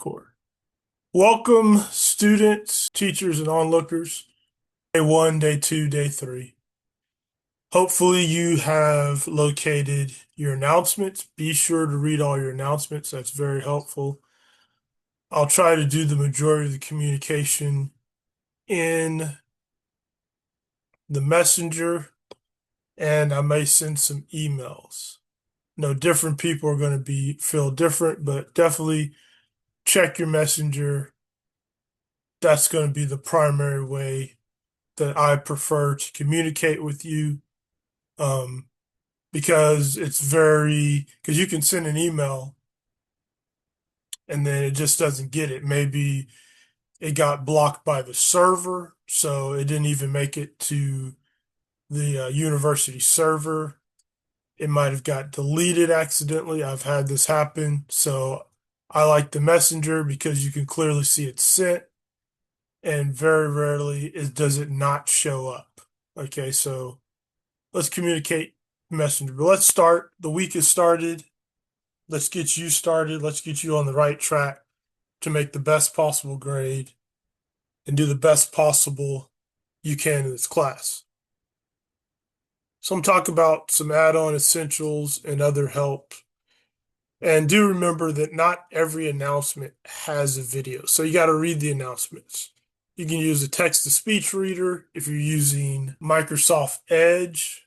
record. Welcome, students, teachers, and onlookers. Day one, day two, day three. Hopefully, you have located your announcements. Be sure to read all your announcements. That's very helpful. I'll try to do the majority of the communication in the messenger, and I may send some emails. No, different people are going to feel different, but definitely check your messenger. That's going to be the primary way that I prefer to communicate with you, um, because because you can send an email and then it just doesn't get it. Maybe it got blocked by the server, so it didn't even make it to the university server. It might have got deleted accidentally. I've had this happen. So I like the messenger because you can clearly see it's sent, and very rarely does it not show up. Okay, so let's communicate messenger. But let's start. The week has started. Let's get you started. Let's get you on the right track to make the best possible grade and do the best possible you can in this class. So I'm talking about some add-on essentials and other help. And do remember that not every announcement has a video. So you got to read the announcements. You can use a text-to-speech reader. If you're using Microsoft Edge,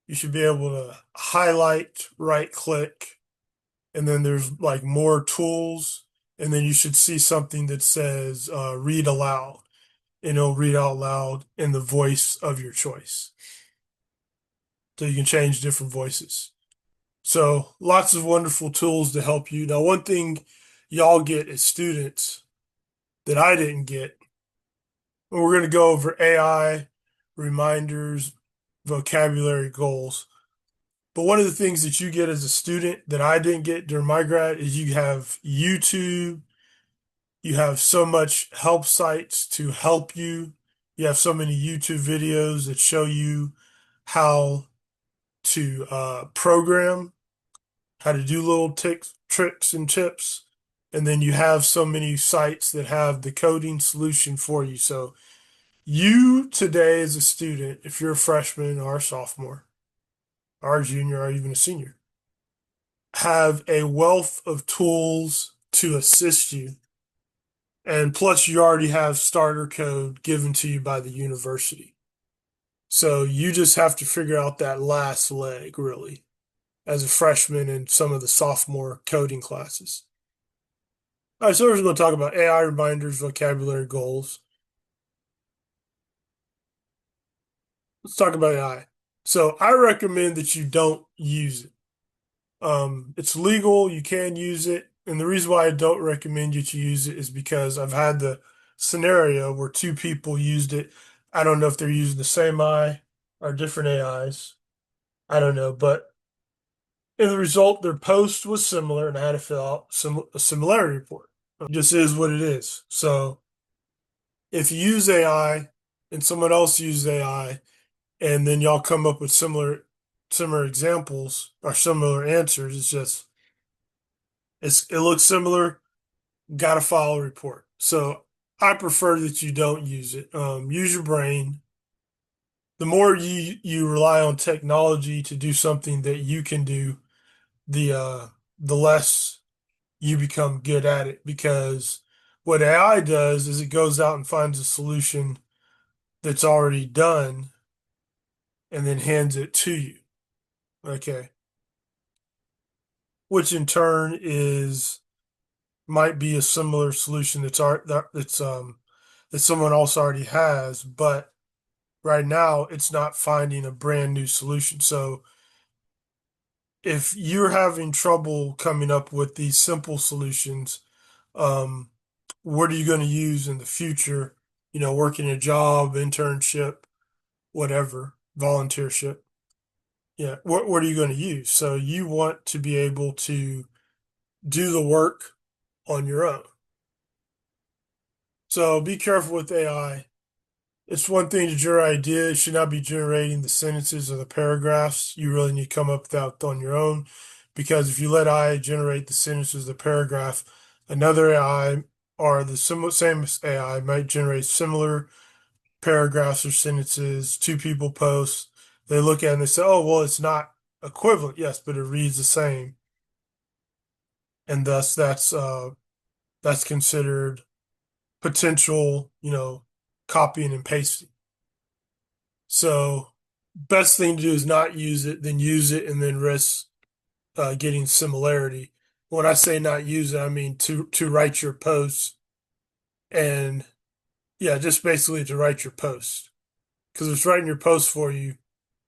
you should be able to highlight, right click, and then there's like more tools. And then you should see something that says read aloud, and it'll read out loud in the voice of your choice. So you can change different voices. So lots of wonderful tools to help you. Now, one thing y'all get as students that I didn't get, and we're going to go over AI, reminders, vocabulary goals. But one of the things that you get as a student that I didn't get during my grad is you have YouTube. You have so much help sites to help you. You have so many YouTube videos that show you how to program, how to do little tricks and tips. And then you have so many sites that have the coding solution for you. So you today as a student, if you're a freshman or a sophomore or a junior or even a senior, have a wealth of tools to assist you. And plus, you already have starter code given to you by the university. So you just have to figure out that last leg, really, as a freshman in some of the sophomore coding classes. All right, so we're going to talk about AI reminders, vocabulary goals. Let's talk about AI. So I recommend that you don't use it. It's legal, you can use it. And the reason why I don't recommend you to use it is because I've had the scenario where two people used it. I don't know if they're using the same AI or different AIs. I don't know, but in the result, their post was similar, and I had to fill out a similarity report. It just is what it is. So if you use AI and someone else uses AI, and then y'all come up with similar examples or similar answers, it looks similar. Got to file a report. So I prefer that you don't use it. Use your brain. The more you rely on technology to do something that you can do, the less you become good at it. Because what AI does is it goes out and finds a solution that's already done and then hands it to you. Okay. Which in turn might be a similar solution that someone else already has, but right now it's not finding a brand new solution. So if you're having trouble coming up with these simple solutions, um, what are you going to use in the future? Working a job, internship, whatever, volunteership. Yeah, what are you going to use? So you want to be able to do the work on your own. So be careful with AI. It's one thing to generate ideas. It should not be generating the sentences or the paragraphs. You really need to come up with that on your own, because if you let AI generate the sentences, the paragraph, Another AI or the same AI might generate similar paragraphs or sentences. Two people post, they look at it and they say, "Oh, well, it's not equivalent." Yes, but it reads the same, and thus that's considered potential, copying and pasting. So, best thing to do is not use it, then use it, and then risk getting similarity. When I say not use it, I mean to write your post and yeah, just basically to write your post. Because if it's writing your post for you,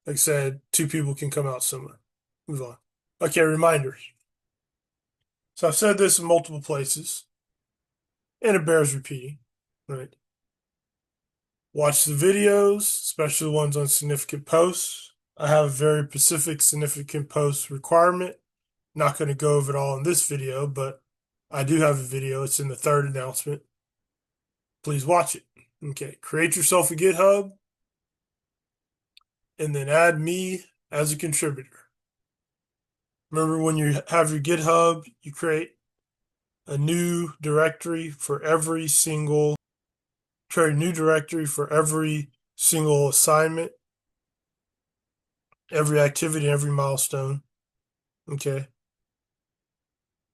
like I said, two people can come out similar. Move on. Okay, reminders. So I've said this in multiple places, and it bears repeating, right? Watch the videos, especially the ones on significant posts. I have a very specific significant post requirement. Not going to go over it all in this video, but I do have a video. It's in the third announcement. Please watch it. Okay, create yourself a GitHub and then add me as a contributor. Remember, when you have your GitHub, you create a new directory for every single assignment, every activity, every milestone. Okay.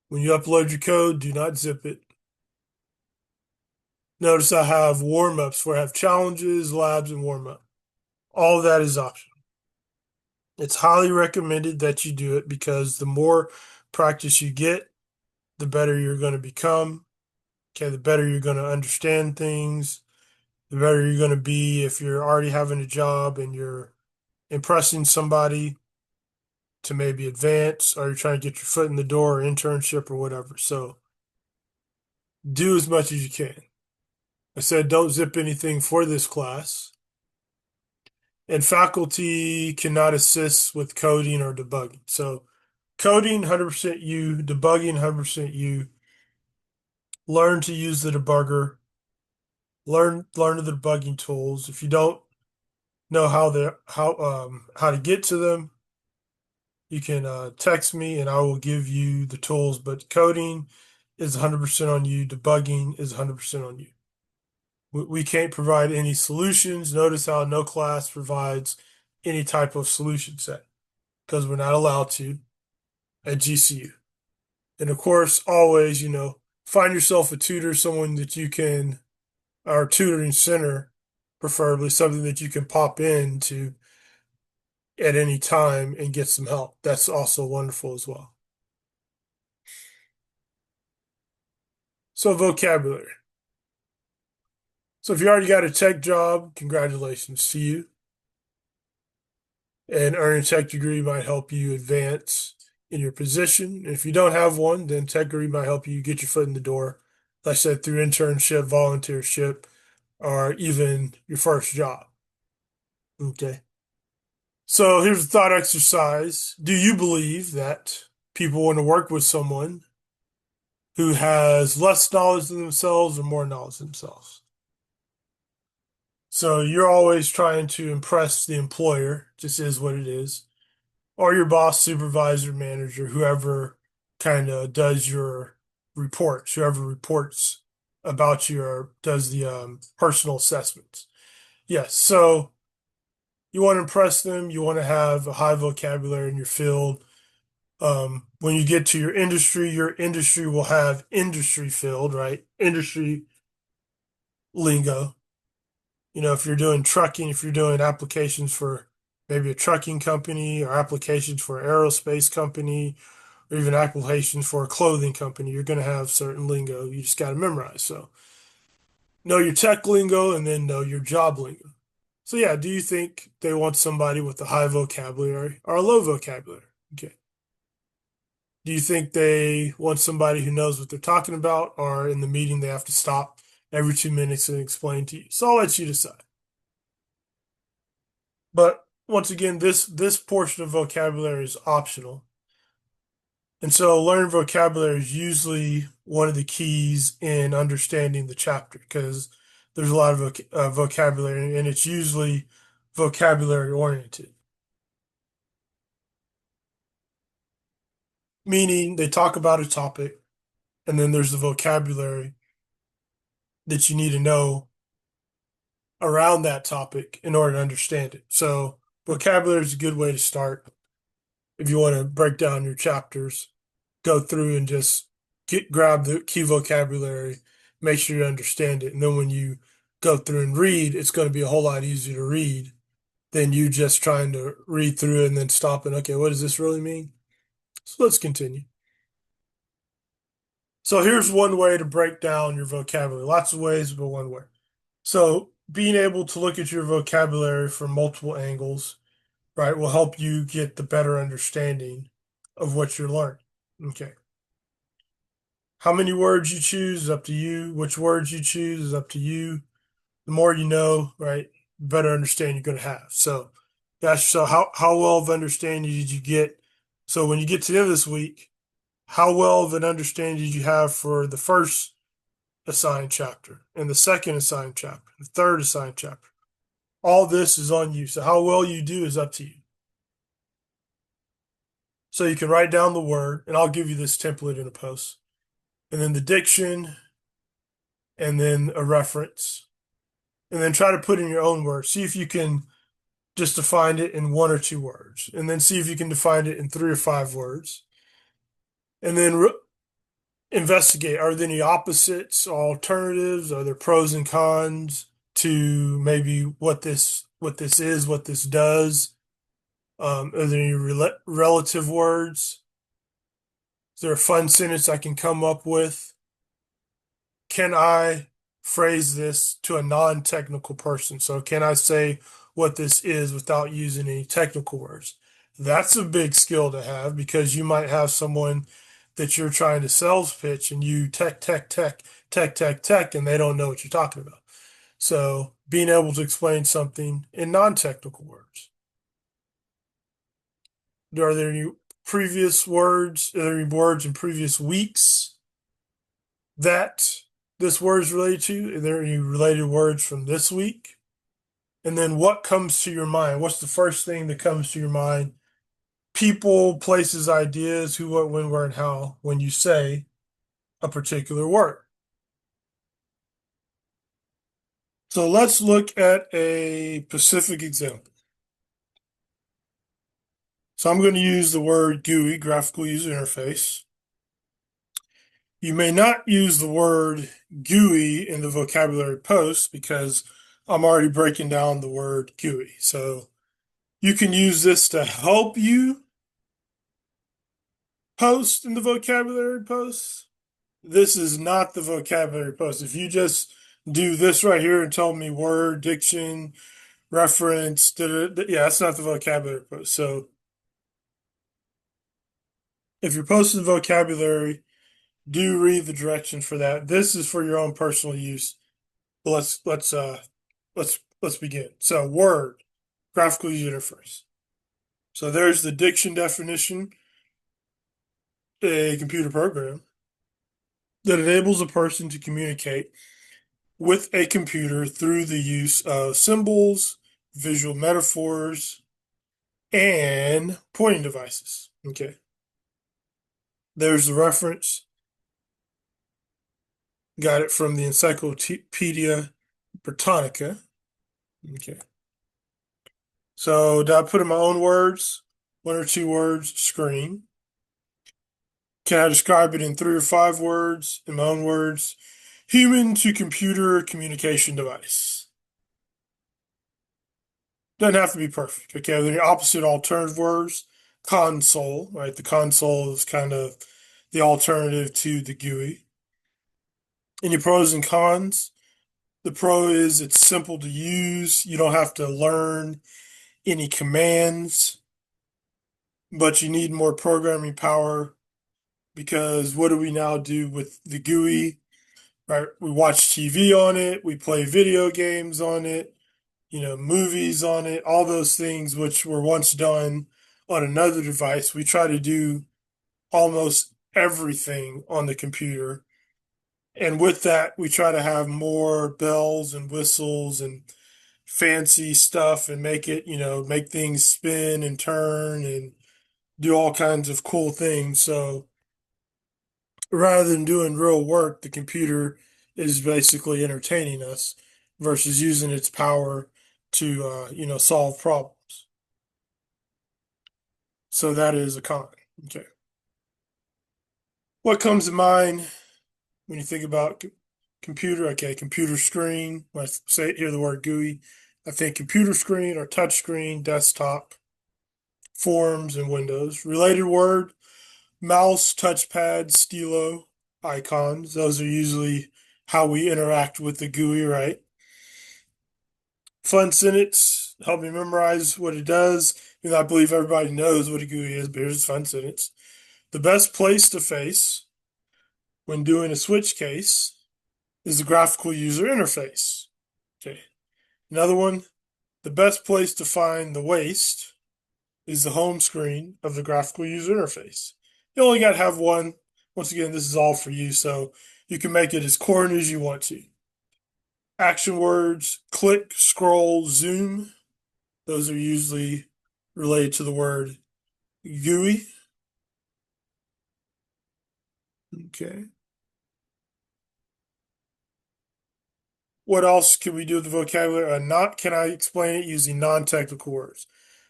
When you upload your code, do not zip it. Notice I have warm-ups where I have challenges, labs, and warm-up. All of that is optional. It's highly recommended that you do it because the more practice you get, the better you're going to become. Okay, the better you're going to understand things, the better you're going to be if you're already having a job and you're impressing somebody to maybe advance or you're trying to get your foot in the door or internship or whatever. So do as much as you can. I said don't zip anything for this class. And faculty cannot assist with coding or debugging. So coding 100% you, debugging 100% you. Learn to use the debugger. Learn the debugging tools. If you don't know how to get to them, you can text me and I will give you the tools. But coding is 100% on you. Debugging is 100% on you. We can't provide any solutions. Notice how no class provides any type of solution set because we're not allowed to at GCU. And of course, always, find yourself a tutor, someone that you can, or tutoring center, preferably something that you can pop into at any time and get some help. That's also wonderful as well. So, vocabulary. So, if you already got a tech job, congratulations to you. An earning tech degree might help you advance in your position. If you don't have one, then tech degree might help you get your foot in the door, like I said, through internship, volunteership, or even your first job. Okay. So here's a thought exercise. Do you believe that people want to work with someone who has less knowledge than themselves or more knowledge than themselves? So you're always trying to impress the employer, just is what it is, or your boss, supervisor, manager, whoever kind of does your reports, whoever reports about you or does the personal assessments. Yes. So you want to impress them. You want to have a high vocabulary in your field. When you get to your industry will have industry field, right? Industry lingo. If you're doing trucking, if you're doing applications for maybe a trucking company or applications for an aerospace company or even applications for a clothing company, you're going to have certain lingo you just got to memorize. So know your tech lingo and then know your job lingo. So yeah, do you think they want somebody with a high vocabulary or a low vocabulary? Okay. Do you think they want somebody who knows what they're talking about, or in the meeting they have to stop every 2 minutes and explain to you? So I'll let you decide. But once again, this portion of vocabulary is optional. And so learning vocabulary is usually one of the keys in understanding the chapter because there's a lot of vocabulary and it's usually vocabulary oriented. Meaning they talk about a topic and then there's the vocabulary that you need to know around that topic in order to understand it. So vocabulary is a good way to start if you want to break down your chapters. Go through and just grab the key vocabulary, make sure you understand it, and then when you go through and read, it's going to be a whole lot easier to read than you just trying to read through it and then stop and okay, what does this really mean? So let's continue. So here's one way to break down your vocabulary. Lots of ways, but one way. So being able to look at your vocabulary from multiple angles, right, will help you get the better understanding of what you're learning. Okay. How many words you choose is up to you. Which words you choose is up to you. The more you know, right, the better understanding you're going to have. So that's so how well of understanding did you get? So when you get to the end of this week, how well of an understanding did you have for the first assigned chapter and the second assigned chapter, the third assigned chapter? All this is on you. So how well you do is up to you. So you can write down the word, and I'll give you this template in a post, and then the diction, and then a reference, and then try to put in your own words. See if you can just define it in 1 or 2 words, and then see if you can define it in 3 or 5 words, and then investigate. Are there any opposites, alternatives? Are there pros and cons to maybe what this is, what this does? Are there any relative words? Is there a fun sentence I can come up with? Can I phrase this to a non-technical person? So can I say what this is without using any technical words? That's a big skill to have because you might have someone that you're trying to sales pitch and you tech, and they don't know what you're talking about. So being able to explain something in non-technical words. Are there any previous words? Are there any words in previous weeks that this word is related to? Are there any related words from this week? And then what comes to your mind? What's the first thing that comes to your mind? People, places, ideas, who, what, when, where, and how when you say a particular word. So let's look at a specific example. So I'm going to use the word GUI, graphical user interface. You may not use the word GUI in the vocabulary post because I'm already breaking down the word GUI. So you can use this to help you post in the vocabulary post. This is not the vocabulary post. If you just do this right here and tell me word, diction, reference, yeah, that's not the vocabulary post. So if you're posting vocabulary, do read the directions for that. This is for your own personal use. But let's begin. So word, graphical user interface. So there's the diction definition, a computer program that enables a person to communicate with a computer through the use of symbols, visual metaphors, and pointing devices. Okay. There's the reference. Got it from the Encyclopedia Britannica. Okay. So did I put in my own words? 1 or 2 words, screen. Can I describe it in 3 or 5 words, in my own words? Human to computer communication device. Doesn't have to be perfect. Okay, the opposite alternative words, console, right? The console is kind of the alternative to the GUI. Any pros and cons? The pro is it's simple to use. You don't have to learn any commands, but you need more programming power because what do we now do with the GUI? Right? We watch TV on it, we play video games on it, movies on it, all those things which were once done on another device. We try to do almost everything on the computer. And with that, we try to have more bells and whistles and fancy stuff and make it, make things spin and turn and do all kinds of cool things. So rather than doing real work, the computer is basically entertaining us versus using its power to, solve problems. So that is a con. Okay. What comes to mind when you think about computer? Okay, computer screen. When I hear the word GUI, I think computer screen or touch screen, desktop, forms, and Windows. Related word: mouse, touchpad, stilo, icons. Those are usually how we interact with the GUI, right? Fun sentence. Help me memorize what it does. I believe everybody knows what a GUI is, but here's a fun sentence. The best place to face when doing a switch case is the graphical user interface. Okay. Another one. The best place to find the waste is the home screen of the graphical user interface. You only got to have one. Once again, this is all for you, so you can make it as corny as you want to. Action words: click, scroll, zoom. Those are usually related to the word GUI. Okay. What else can we do with the vocabulary? Not can I explain it using non-technical words?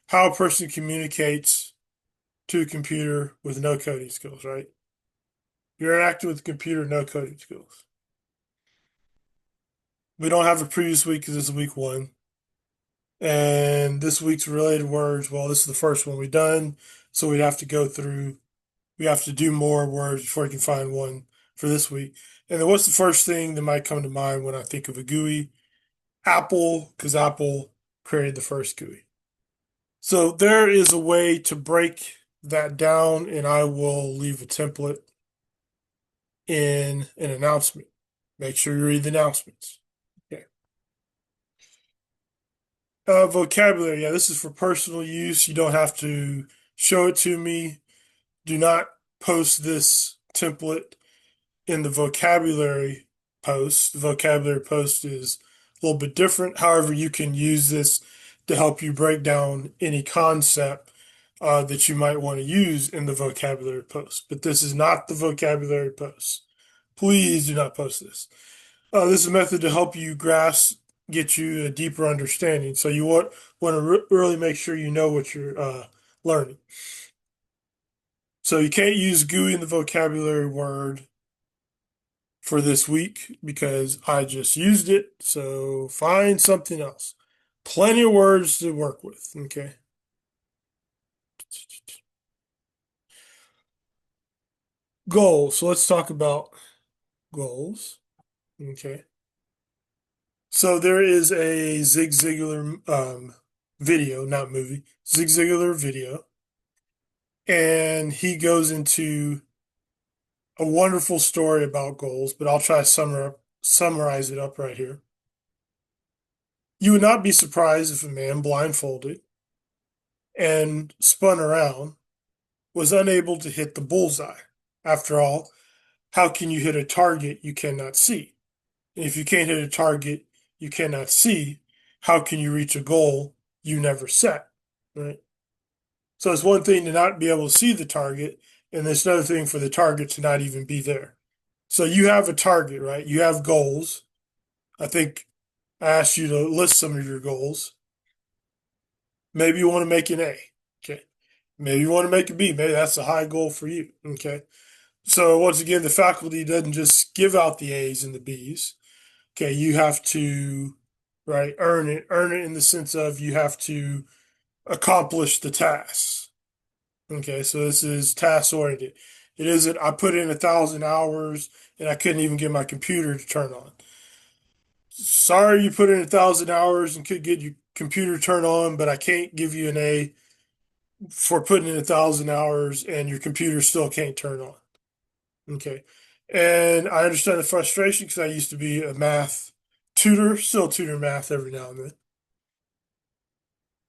How a person communicates to a computer with no coding skills, right? You're interacting with the computer, no coding skills. We don't have a previous week because this is week one. And this week's related words, well, this is the first one we've done. So we have to go through, we have to do more words before we can find one for this week. And then what's the first thing that might come to mind when I think of a GUI? Apple, because Apple created the first GUI. So there is a way to break that down, and I will leave a template in an announcement. Make sure you read the announcements. Okay. Vocabulary. Yeah, this is for personal use. You don't have to show it to me. Do not post this template in the vocabulary post. The vocabulary post is a little bit different. However, you can use this to help you break down any concept that you might want to use in the vocabulary post. But this is not the vocabulary post. Please do not post this. This is a method to help you grasp, get you a deeper understanding. So you want to really make sure you know what you're learning. So you can't use GUI in the vocabulary word for this week because I just used it. So find something else. Plenty of words to work with. Okay. Goals. So let's talk about goals. Okay. So there is a Zig Ziglar video, not movie, Zig Ziglar video, and he goes into a wonderful story about goals, but I'll try to summarize it up right here. You would not be surprised if a man blindfolded and spun around was unable to hit the bullseye. After all, how can you hit a target you cannot see? And if you can't hit a target you cannot see, how can you reach a goal you never set? Right? So it's one thing to not be able to see the target, and it's another thing for the target to not even be there. So you have a target, right? You have goals. I think I asked you to list some of your goals. Maybe you want to make an A. Okay. Maybe you want to make a B. Maybe that's a high goal for you. Okay. So once again, the faculty doesn't just give out the A's and the B's. Okay, you have to, right, earn it in the sense of you have to accomplish the tasks. Okay, so this is task oriented. It isn't I put in 1,000 hours and I couldn't even get my computer to turn on. Sorry, you put in 1,000 hours and could get your computer turned on, but I can't give you an A for putting in 1,000 hours and your computer still can't turn on. Okay. And I understand the frustration because I used to be a math tutor, still tutor math every now and then.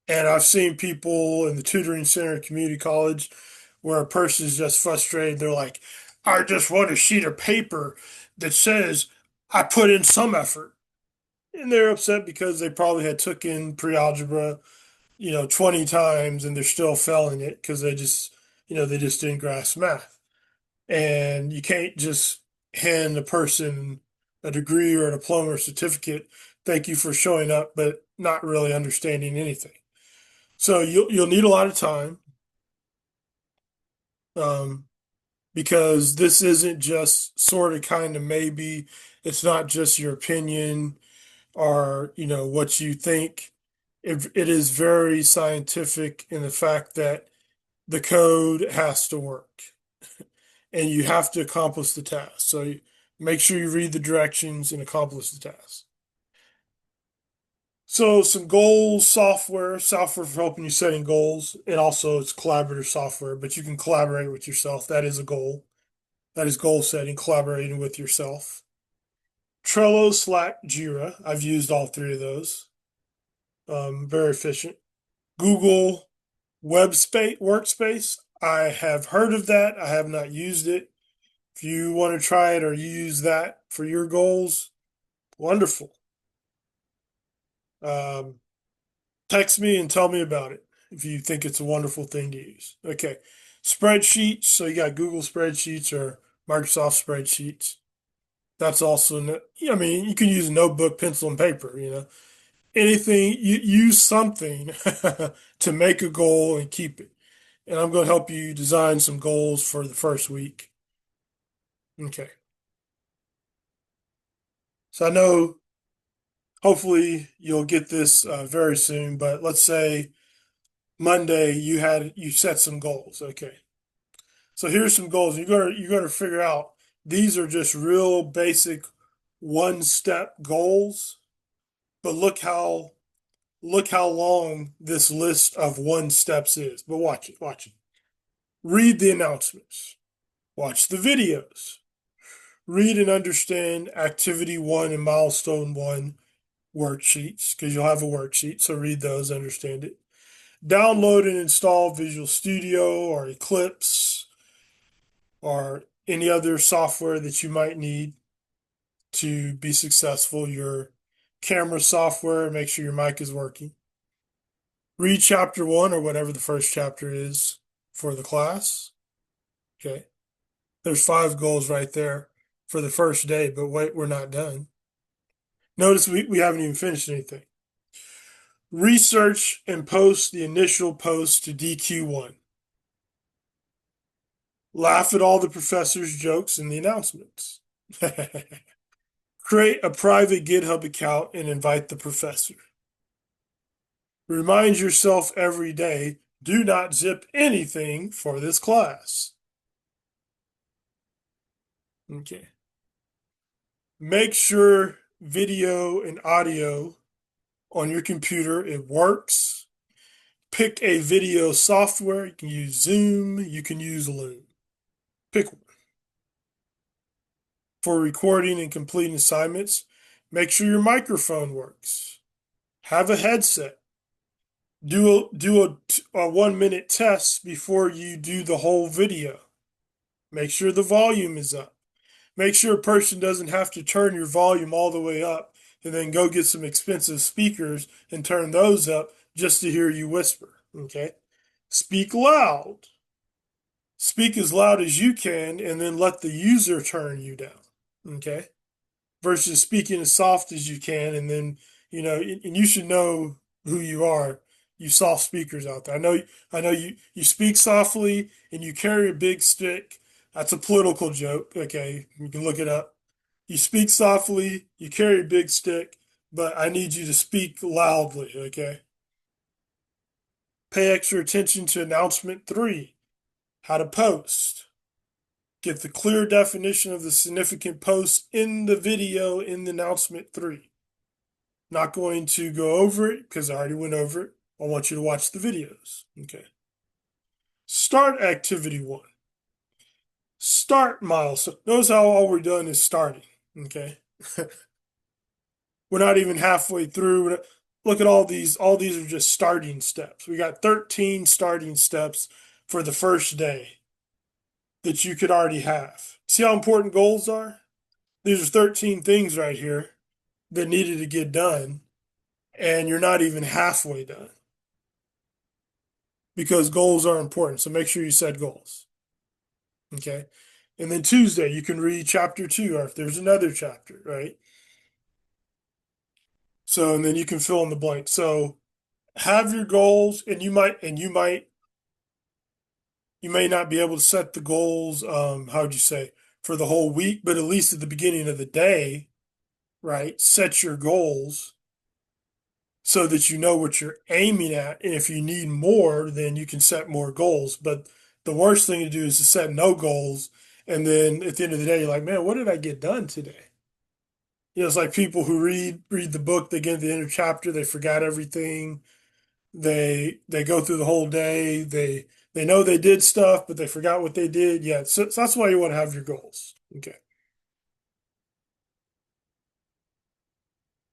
And I've seen people in the tutoring center at community college where a person is just frustrated. They're like, I just want a sheet of paper that says I put in some effort. And they're upset because they probably had took in pre-algebra, 20 times and they're still failing it because they just didn't grasp math. And you can't just hand a person a degree or a diploma or certificate, thank you for showing up, but not really understanding anything. So you'll need a lot of time, um, because this isn't just sort of kind of maybe. It's not just your opinion or what you think. It is very scientific in the fact that the code has to work and you have to accomplish the task. So make sure you read the directions and accomplish the task. So some goals, software for helping you setting goals, and also it's collaborative software, but you can collaborate with yourself. That is a goal. That is goal setting, collaborating with yourself. Trello, Slack, Jira. I've used all three of those. Very efficient. Google Workspace. I have heard of that. I have not used it. If you want to try it or use that for your goals, wonderful. Um, Text me and tell me about it if you think it's a wonderful thing to use. Okay. Spreadsheets. So you got Google Spreadsheets or Microsoft Spreadsheets. That's also, I mean, you can use a notebook, pencil, and paper. Anything, you use something to make a goal and keep it. And I'm going to help you design some goals for the first week. Okay. So I know hopefully you'll get this very soon, but let's say Monday you set some goals. Okay. So here's some goals. You're gonna figure out these are just real basic one step goals, but look how long this list of one steps is. But watch it. Read the announcements. Watch the videos. Read and understand activity one and milestone one worksheets because you'll have a worksheet. So read those, understand it. Download and install Visual Studio or Eclipse or any other software that you might need to be successful. Your camera software, make sure your mic is working. Read chapter one or whatever the first chapter is for the class. Okay. There's 5 goals right there for the first day, but wait, we're not done. Notice we haven't even finished anything. Research and post the initial post to DQ1. Laugh at all the professor's jokes in the announcements. Create a private GitHub account and invite the professor. Remind yourself every day, do not zip anything for this class. Okay. Make sure video and audio on your computer, it works. Pick a video software. You can use Zoom, you can use Loom. Pick one. For recording and completing assignments, make sure your microphone works. Have a headset. Do a 1 minute test before you do the whole video. Make sure the volume is up. Make sure a person doesn't have to turn your volume all the way up and then go get some expensive speakers and turn those up just to hear you whisper. Okay. Speak loud. Speak as loud as you can and then let the user turn you down. Okay. Versus speaking as soft as you can and then, and you should know who you are. You soft speakers out there. I know you speak softly and you carry a big stick. That's a political joke. Okay. You can look it up. You speak softly, you carry a big stick, but I need you to speak loudly. Okay. Pay extra attention to announcement 3, how to post. Get the clear definition of the significant post in the video in the announcement 3. Not going to go over it because I already went over it. I want you to watch the videos. Okay. Start activity 1. Start milestone. Notice how all we're doing is starting. Okay. We're not even halfway through. Look at all these. All these are just starting steps. We got 13 starting steps for the first day that you could already have. See how important goals are? These are 13 things right here that needed to get done, and you're not even halfway done because goals are important. So make sure you set goals. Okay. And then Tuesday, you can read chapter 2, or if there's another chapter, right? So, and then you can fill in the blank. So, have your goals, and you may not be able to set the goals, how would you say, for the whole week, but at least at the beginning of the day, right? Set your goals so that you know what you're aiming at. And if you need more, then you can set more goals. But the worst thing to do is to set no goals. And then at the end of the day, you're like, man, what did I get done today? It's like people who read the book, they get to the end of the chapter, they forgot everything. They go through the whole day. They know they did stuff, but they forgot what they did. Yeah, so that's why you want to have your goals. Okay.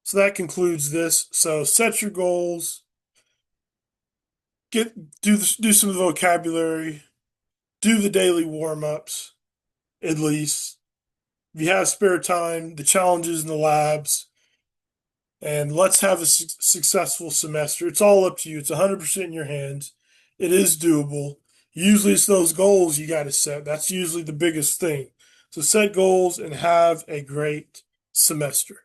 So that concludes this. So set your goals, do some vocabulary, do the daily warm-ups, at least. If you have spare time, the challenges in the labs, and let's have a successful semester. It's all up to you. It's 100% in your hands. It is doable. Usually it's those goals you got to set. That's usually the biggest thing. So set goals and have a great semester.